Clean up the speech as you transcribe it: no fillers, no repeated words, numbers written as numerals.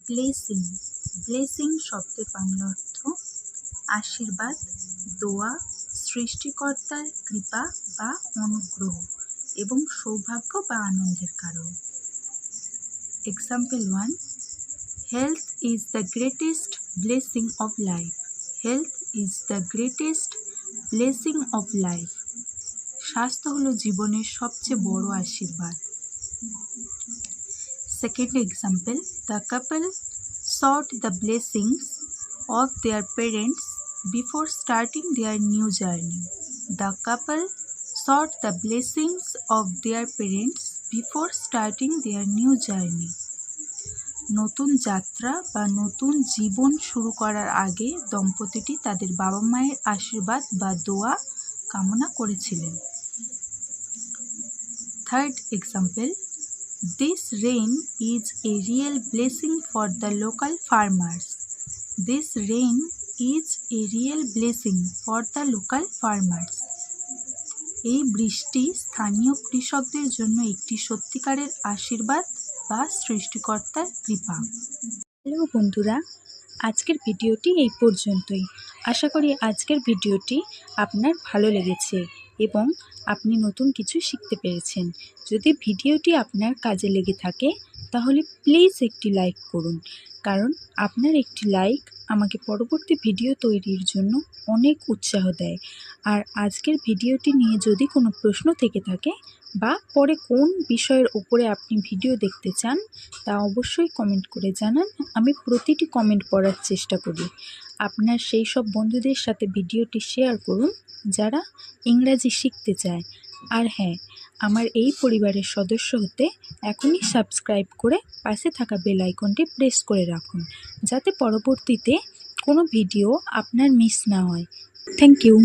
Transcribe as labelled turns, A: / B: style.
A: Blessing blessing শব্দের বাংলা অর্থ আশীর্বাদ, দোয়া, সৃষ্টিকর্তার কৃপা বা অনুগ্রহ এবং সৌভাগ্য বা আনন্দের কারণ। Example 1, health is the greatest blessing of life. Health is the greatest blessing of life. স্বাস্থ্য হলো জীবনের সবচেয়ে বড় আশীর্বাদ। Second example, the couple sought the blessings of their parents before starting their new journey. The couple sought the blessings of their parents before starting their new journey. নতুন যাত্রা বা নতুন জীবন শুরু করার আগে দম্পতিটি তাদের বাবা মায়ের আশীর্বাদ বা দোয়া কামনা করেছিলেন। Third example, this rain is a real blessing for the local farmers. This rain is a real blessing for the local farmers. এই বৃষ্টি স্থানীয় কৃষকদের জন্য একটি সত্যিকারের আশীর্বাদ বা সৃষ্টিকর্তার কৃপা। হ্যালো বন্ধুরা, আজকের ভিডিওটি এই পর্যন্তই। আশা করি আজকের ভিডিওটি আপনার ভালো লেগেছে এবং আপনি নতুন কিছু শিখতে পেরেছেন। যদি ভিডিওটি আপনার কাজে লেগে থাকে তাহলে প্লিজ একটি লাইক করুন, কারণ আপনার একটি লাইক আমাকে পরবর্তী ভিডিও তৈরির জন্য অনেক উৎসাহ দেয়। আর আজকের ভিডিওটি নিয়ে যদি কোনো প্রশ্ন থেকে থাকে বা পরে কোন বিষয়ের উপরে আপনি ভিডিও দেখতে চান তা অবশ্যই কমেন্ট করে জানান। আমি প্রতিটি কমেন্ট পড়ার চেষ্টা করি। আপনার সেই সব বন্ধুদের সাথে ভিডিওটি শেয়ার করুন যারা ইংরাজি শিখতে চায়। আর হ্যাঁ, আমার এই পরিবারের সদস্য হতে এখনই সাবস্ক্রাইব করে পাশে থাকা বেল আইকনটি প্রেস করে রাখুন, যাতে পরবর্তীতে কোনো ভিডিও আপনার মিস না হয়। Thank you.